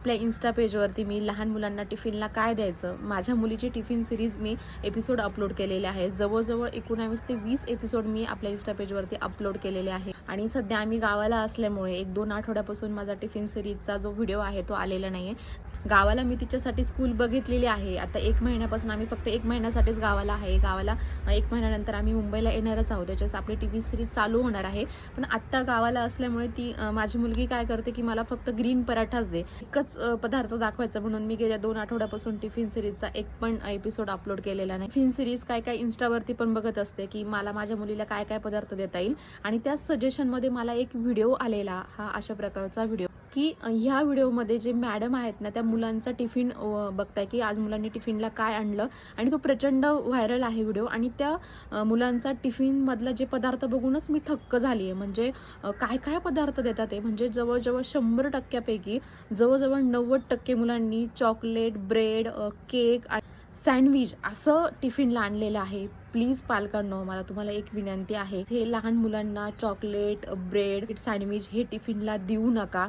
आपल्या इन्स्टा पेजवरती मी लहान मुलांना टिफिनला काय द्यायचं, माझ्या मुलीची टिफिन सिरीज मी एपिसोड अपलोड केलेले आहेत. जवळजवळ 19 ते 20 एपिसोड मी आपल्या इन्स्टा पेजवरती अपलोड केलेले आहे. आणि सध्या आम्ही गावाला असल्यामुळे 1-2 आठवड्यापासून माझा टिफिन सिरीजचा जो व्हिडिओ आहे तो आलेला नाही आहे. गावाला मी तिच्यासाठी स्कूल बघितलेली आहे. आता 1 महिन्यापासून आम्ही फक्त 1 महिन्यासाठीच गावाला आहे. गावाला 1 महिन्यानंतर आम्ही मुंबईला येणारच आहोत. त्याच्यास आपली टिफिन सिरीज चालू होणार आहे. पण आत्ता गावाला असल्यामुळे ती माझी मुलगी काय करते की मला फक्त ग्रीन पराठाच दे, एकच पदार्थ दाखवायचा म्हणून मी गेल्या 2 आठवड्यापासून टिफिन सिरीजचा एक पण एपिसोड अपलोड केलेला नाही. टिफिन सिरीज काय काय इन्स्टावरती पण बघत असते की मला माझ्या मुलीला काय काय पदार्थ देता येईल. आणि त्या सजेशनमध्ये मला एक व्हिडिओ आलेला, हा अशा प्रकारचा व्हिडिओ की ह्या व्हिडिओमध्ये जे मॅडम आहेत ना, त्या मुलांचा टिफिन बघताय की आज मुलांनी टिफिनला काय आणलं. आणि तो प्रचंड व्हायरल आहे व्हिडिओ. आणि त्या मुलांचा टिफिनमधला जे पदार्थ बघूनच मी थक्क झाली आहे. म्हणजे काय काय पदार्थ देतात ते, म्हणजे जवळजवळ 100% जवळजवळ 90% मुलांनी चॉकलेट, ब्रेड, केक आणि सँडविच असं टिफिनला आणलेलं आहे. प्लीज पालकांनो, मला तुम्हाला एक विनंती आहे, हे लहान मुलांना चॉकलेट, ब्रेड, सँडविच हे टिफिनला देऊ नका.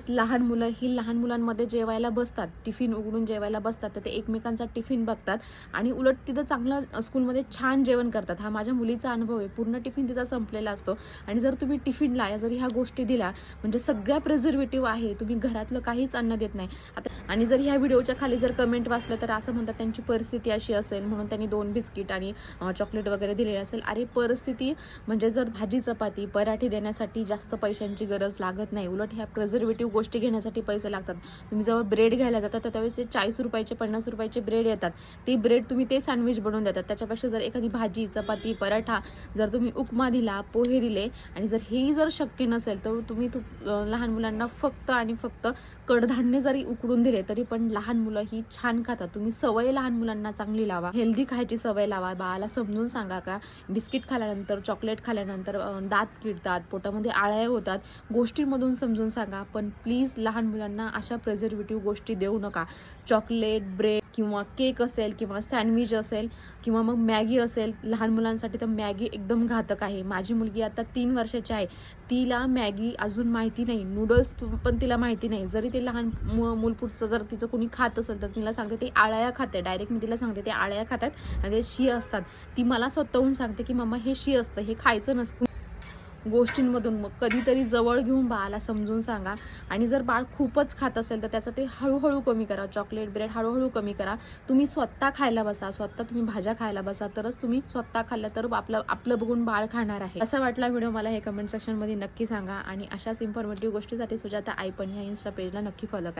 लहान मुलं ही लहान मुलांमध्ये जेवायला बसतात, टिफिन उघडून जेवायला बसतात, तर ते एकमेकांचा टिफिन बघतात आणि उलट तिथं चांगलं स्कूलमध्ये छान जेवण करतात. हा माझ्या मुलीचा अनुभव आहे. पूर्ण टिफिन तिचा संपलेला असतो. आणि जर तुम्ही टिफिनला जर ह्या गोष्टी दिल्या, म्हणजे सगळ्या प्रिझर्वेटिव्ह आहे, तुम्ही घरातलं काहीच अन्न देत नाही. आता आणि जर ह्या व्हिडिओच्या खाली जर कमेंट वाचलं तर असं म्हणतात त्यांची परिस्थिती अशी असेल म्हणून त्यांनी 2 बिस्किट आणि चॉकलेट वगैरे दिलेले असेल. अरे परिस्थिती म्हणजे जर भाजी चपाती पराठे देण्यासाठी जास्त पैशांची गरज लागत नाही. उलट ह्या प्रिझर्वेटिव्ह गोष्टी घेण्यासाठी पैसे लागतात. तुम्ही जेव्हा ब्रेड घ्यायला जातात तर त्यावेळेस ते 40 रुपयाचे 50 रुपयाचे ब्रेड येतात. ते ब्रेड तुम्ही ते सँडविच बनवून देतात. त्याच्यापेक्षा जर एखादी भाजी चपाती पराठा, जर तुम्ही उपमा दिला, पोहे दिले, आणि जर हेही जर शक्य नसेल तर तुम्ही लहान मुलांना फक्त आणि फक्त कडधान्य जरी उकडून दिले तरी पण लहान मुलं ही छान खातात. तुम्ही सवय लहान मुलांना चांगली लावा, हेल्दी खायची सवय लावा. बाळाला समजून सांगा का बिस्किट खाल्यानंतर, चॉकलेट खाल्यानंतर दात किडतात, पोटामध्ये आळ्या होतात, गोष्टींमधून समजून सांगा. पण प्लीज लहान मुलांना अशा प्रिझर्वेटिव्ह गोष्टी देऊ नका. चॉकलेट, ब्रेड किंवा केक असेल किंवा सँडविच असेल किंवा मग मॅगी असेल, लहान मुलांसाठी तर मॅगी एकदम घातक आहे. माझी मुलगी आता 3 वर्षाची आहे, तिला मॅगी अजून माहिती नाही, नूडल्स पण तिला माहिती नाही. जरी ते लहान मूलपुटचं जर तिचं कोणी खात असेल तर तिला सांगते ते आळ्या खाते. डायरेक्ट मी तिला सांगते ते आळ्या खातात आणि ते शी असतात. ती मला स्वतःहून सांगते की मम्मा हे शी असतं, हे खायचं नसतं. गोष्टींमधून मग कधीतरी जवळ घेऊन बाळाला समजून सांगा. आणि जर बाळ खूपच खात असेल तर त्याचं ते हळूहळू कमी करा. चॉकलेट, ब्रेड हळूहळू कमी करा. तुम्ही स्वतः खायला बसा, स्वतः तुम्ही भाज्या खायला बसा, तरच तुम्ही स्वतः खाल्लं तर आपलं बघून बाळ खाणार आहे. असा वाटला व्हिडिओ मला हे कमेंट सेक्शनमध्ये नक्की सांगा. आणि अशाच इन्फॉर्मेटिव्ह गोष्टीसाठी सुजाता आई पण ह्या इन्स्टा पेजला नक्की फॉलो करा.